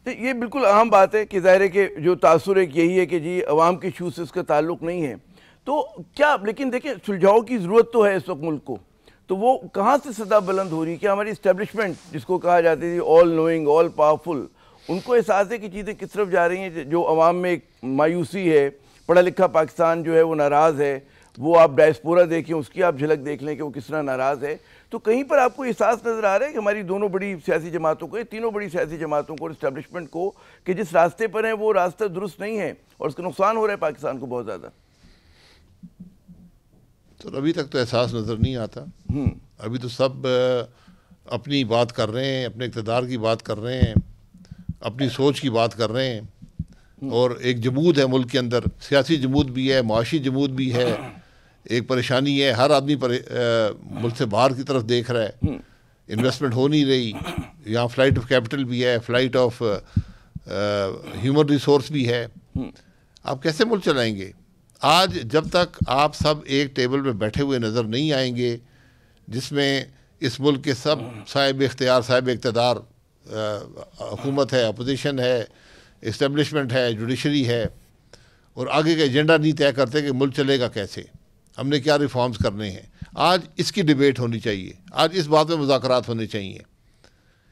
یہ بالکل اہم بات ہے کہ ظاہر ہے کہ جو تاثر ایک یہی ہے کہ جی عوام کے ایشوز سے اس کا تعلق نہیں ہے. تو کیا لیکن دیکھیں سلجھاؤ کی ضرورت تو ہے اس وقت ملک کو, تو وہ کہاں سے صدا بلند ہو رہی ہے؟ کہ ہماری اسٹیبلشمنٹ جس کو کہا جاتی تھی آل نوئنگ آل پاورفل, ان کو احساس ہے کہ چیزیں کس طرف جا رہی ہیں, جو عوام میں ایک مایوسی ہے, پڑھا لکھا پاکستان جو ہے وہ ناراض ہے, وہ آپ ڈائسپورا دیکھیں اس کی آپ جھلک دیکھ لیں کہ وہ کس طرح ناراض ہے. تو کہیں پر آپ کو احساس نظر آ رہا ہے کہ ہماری دونوں بڑی سیاسی جماعتوں کو, تینوں بڑی سیاسی جماعتوں کو اور اسٹیبلشمنٹ کو, کہ جس راستے پر ہیں وہ راستہ درست نہیں ہے اور اس کا نقصان ہو رہا ہے پاکستان کو بہت زیادہ؟ تو ابھی تک تو احساس نظر نہیں آتا. ابھی تو سب اپنی بات کر رہے ہیں, اپنے اقتدار کی بات کر رہے ہیں, اپنی سوچ کی بات کر رہے ہیں, اور ایک جمود ہے ملک کے اندر, سیاسی جمود بھی ہے, معاشی جمود بھی ہے, ایک پریشانی ہے, ہر آدمی ملک سے باہر کی طرف دیکھ رہا ہے, انویسٹمنٹ ہو نہیں رہی, یہاں فلائٹ آف کیپٹل بھی ہے, فلائٹ آف ہیومن ریسورس بھی ہے. آپ کیسے ملک چلائیں گے؟ آج جب تک آپ سب ایک ٹیبل پہ بیٹھے ہوئے نظر نہیں آئیں گے جس میں اس ملک کے سب صاحب اختیار, صاحب اقتدار, حکومت ہے, اپوزیشن ہے, اسٹیبلشمنٹ ہے, جوڈیشری ہے, اور آگے کا ایجنڈا نہیں طے کرتے کہ ملک چلے گا کیسے, ہم نے کیا ریفارمز کرنے ہیں, آج اس کی ڈیبیٹ ہونی چاہیے, آج اس بات میں مذاکرات ہونے چاہیے.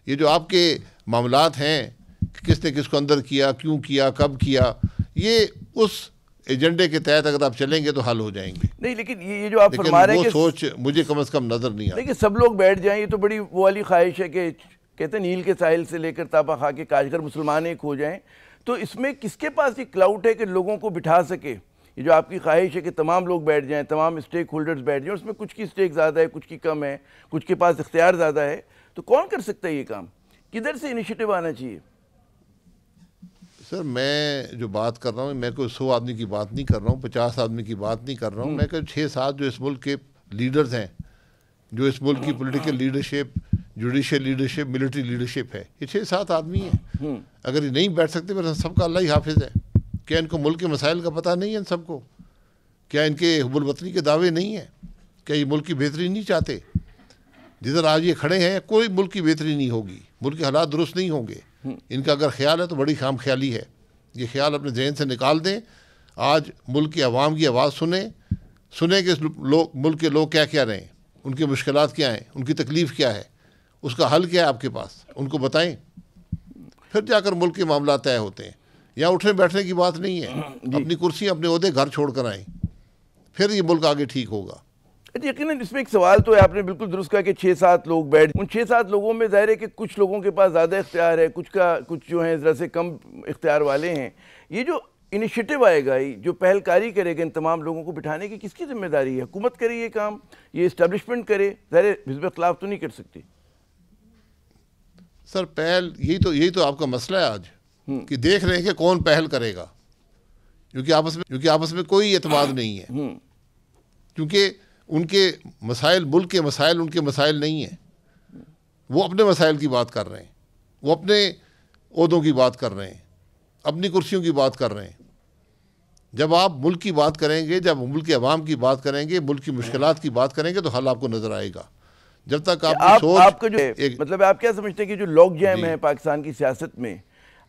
یہ جو آپ کے معاملات ہیں کہ کس نے کس کو اندر کیا, کیوں کیا, کب کیا, یہ اس ایجنڈے کے تحت اگر آپ چلیں گے تو حل ہو جائیں گے. نہیں لیکن یہ جو آپ فرما رہے ہیں وہ کہ سوچ مجھے کم از کم نظر نہیں آتی. لیکن سب لوگ بیٹھ جائیں, یہ تو بڑی وہ والی خواہش ہے کہ کہتے ہیں نیل کے ساحل سے لے کر تابا خاک کے کاج کر مسلمان ایک ہو جائیں. تو اس میں کس کے پاس یہ کلاؤٹ ہے کہ لوگوں کو بٹھا سکے؟ یہ جو آپ کی خواہش ہے کہ تمام لوگ بیٹھ جائیں, تمام اسٹیک ہولڈرز بیٹھ جائیں, اس میں کچھ کی اسٹیک زیادہ ہے, کچھ کی کم ہے, کچھ کے پاس اختیار زیادہ ہے, تو کون کر سکتا ہے یہ کام؟ کدھر سے انیشیٹو آنا چاہیے؟ سر میں جو بات کر رہا ہوں, میں کوئی 100 آدمی کی بات نہیں کر رہا ہوں, 50 آدمی کی بات نہیں کر رہا ہوں, میں کوئی 6-7 جو اس ملک کے لیڈرز ہیں, جو اس ملک کی political leadership, judicial leadership, military leadership ہے, یہ 6-7 آدمی ہیں. اگر یہ نہیں بیٹھ سکتے پھر سب کا اللہ ہی حافظ ہے. کیا ان کو ملک کے مسائل کا پتہ نہیں ہے ان سب کو؟ کیا ان کے حب الوطنی کے دعوے نہیں ہیں؟ کیا یہ ملک کی بہتری نہیں چاہتے؟ جدھر آج یہ کھڑے ہیں کوئی ملک کی بہتری نہیں ہوگی, ملک کے حالات درست نہیں ہوں گے. ان کا اگر خیال ہے تو بڑی خام خیالی ہے. یہ خیال اپنے ذہن سے نکال دیں. آج ملک کی عوام کی آواز سنیں کہ ملک کے لوگ کیا کہہ رہے ہیں, ان کی مشکلات کیا ہیں, ان کی تکلیف کیا ہے, اس کا حل کیا ہے آپ کے پاس, ان کو بتائیں. پھر جا کر ملک کے معاملات طے ہوتے ہیں. یہاں اٹھنے بیٹھنے کی بات نہیں ہے. اپنی کرسی اپنے عہدے گھر چھوڑ کر آئیں, پھر یہ ملک آگے ٹھیک ہوگا. یقیناً اس میں ایک سوال تو ہے, آپ نے بالکل درست کہا کہ 6-7 لوگ بیٹھ, ان 6-7 لوگوں میں ظاہر ہے کہ کچھ لوگوں کے پاس زیادہ اختیار ہے, کچھ جو ہیں ذرا سے کم اختیار والے ہیں. یہ جو انیشیٹو آئے گا, جو پہل کاری کرے گا ان تمام لوگوں کو بٹھانے کی, کس کی ذمہ داری ہے؟ حکومت کرے یہ کام, یہ اسٹیبلشمنٹ کرے؟ ظاہر حزب اختلاف تو نہیں کر سکتی. سر پہل یہی تو آپ کا مسئلہ ہے آج, کہ دیکھ رہے ہیں کہ کون پہل کرے گا, کیونکہ آپس میں کوئی اعتماد نہیں ہے. کیونکہ ان کے مسائل, ملک کے مسائل ان کے مسائل نہیں ہیں. وہ اپنے مسائل کی بات کر رہے ہیں, وہ اپنے عہدوں کی بات کر رہے ہیں, اپنی کرسیوں کی بات کر رہے ہیں. جب آپ ملک کی بات کریں گے, جب ملک کے عوام کی بات کریں گے, ملک کی مشکلات کی بات کریں گے, تو حل آپ کو نظر آئے گا. جب تک آپ کا جو مطلب آپ کیا سمجھتے ہیں کہ جو لاک جیم ہے پاکستان کی سیاست میں,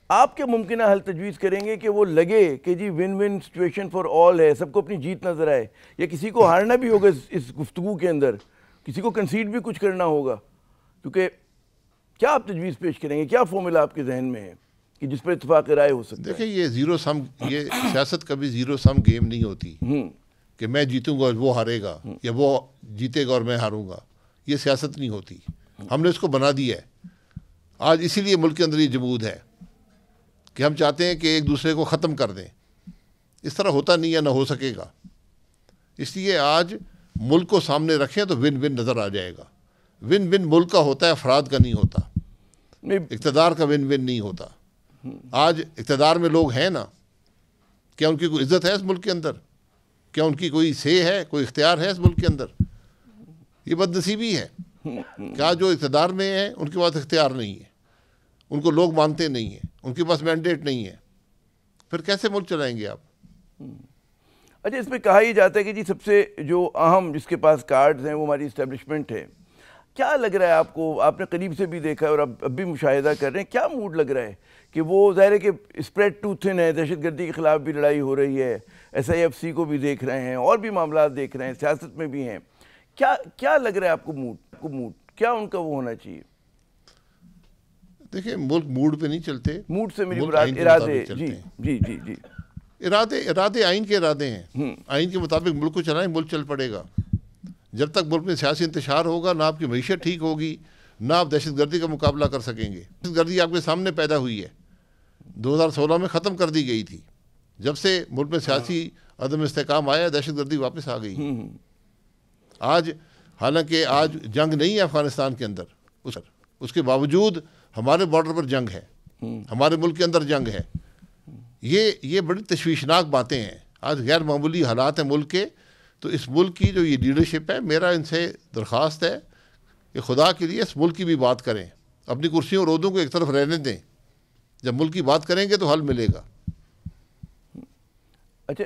آپ کے ممکنہ حل تجویز کریں گے کہ وہ لگے کہ جی win win situation for all ہے, سب کو اپنی جیت نظر آئے, یا کسی کو ہارنا بھی ہوگا اس گفتگو کے اندر, کسی کو کنسیڈ بھی کچھ کرنا ہوگا؟ کیونکہ کیا آپ تجویز پیش کریں گے, کیا فارمولا آپ کے ذہن میں ہے کہ جس پر اتفاق رائے ہو سکتا ہے؟ دیکھیں یہ سیاست کبھی زیرو سم گیم نہیں ہوتی کہ میں جیتوں گا اور وہ ہارے گا, یا وہ جیتے گا اور میں ہاروں گا. یہ سیاست نہیں ہوتی. ہم نے اس کو بنا دیا ہے. آج اسی لیے ملک کے اندر یہ جمود ہے کہ ہم چاہتے ہیں کہ ایک دوسرے کو ختم کر دیں. اس طرح ہوتا نہیں ہے, نہ ہو سکے گا. اس لیے آج ملک کو سامنے رکھیں تو ون ون نظر آ جائے گا. ون ون ملک کا ہوتا ہے, افراد کا نہیں ہوتا. اقتدار کا ون ون نہیں ہوتا. آج اقتدار میں لوگ ہیں نا, کیا ان کی کوئی عزت ہے اس ملک کے اندر؟ کیا ان کی کوئی سے ہے, کوئی اختیار ہے اس ملک کے اندر؟ یہ بد نصیبی ہے. کیا جو اقتدار میں ہیں ان کے پاس اختیار نہیں ہے, ان کو لوگ مانتے نہیں ہیں, ان کے پاس مینڈیٹ نہیں ہے, پھر کیسے ملک چلائیں گے آپ؟ اچھا, اس میں کہا ہی جاتا ہے کہ جی سب سے جو اہم جس کے پاس کارڈز ہیں وہ ہماری اسٹیبلشمنٹ ہے. کیا لگ رہا ہے آپ کو؟ آپ نے قریب سے بھی دیکھا ہے اور اب بھی مشاہدہ کر رہے ہیں، کیا موڈ لگ رہا ہے کہ وہ ظاہر ہے کہ اسپریڈ ٹو تھن ہے، دہشت گردی کے خلاف بھی لڑائی ہو رہی ہے، SIFC کو بھی دیکھ رہے ہیں اور بھی معاملات دیکھ رہے ہیں، سیاست میں بھی ہیں، کیا لگ رہا ہے آپ کو موڈ کیا ان کا وہ ہونا چاہیے؟ دیکھیں ملک موڈ پہ نہیں چلتے، موڈ سے میری ملک مراد آئین کے ارادے، مطابق چلتے جی ہیں۔ جی جی جی ارادے آئین کے ارادے ہیں، آئین کے مطابق ملک کو چلائیں، ملک چل پڑے گا۔ جب تک ملک میں سیاسی انتشار ہوگا نہ آپ کی معیشت ٹھیک ہوگی، نہ آپ دہشت گردی کا مقابلہ کر سکیں گے۔ دہشت گردی آپ کے سامنے پیدا ہوئی ہے، 2016 میں ختم کر دی گئی تھی، جب سے ملک میں سیاسی عدم استحکام آیا دہشت گردی واپس آ گئی۔ آج حالانکہ آج جنگ نہیں ہے افغانستان کے اندر، اس کے باوجود ہمارے بارڈر پر جنگ ہے، ہمارے ملک کے اندر جنگ ہے۔ یہ بڑی تشویشناک باتیں ہیں، آج غیر معمولی حالات ہیں ملک کے۔ تو اس ملک کی جو یہ لیڈرشپ ہے، میرا ان سے درخواست ہے کہ خدا کے لیے اس ملک کی بھی بات کریں، اپنی کرسیوں اور عہدوں کو ایک طرف رہنے دیں، جب ملک کی بات کریں گے تو حل ملے گا۔ اچھا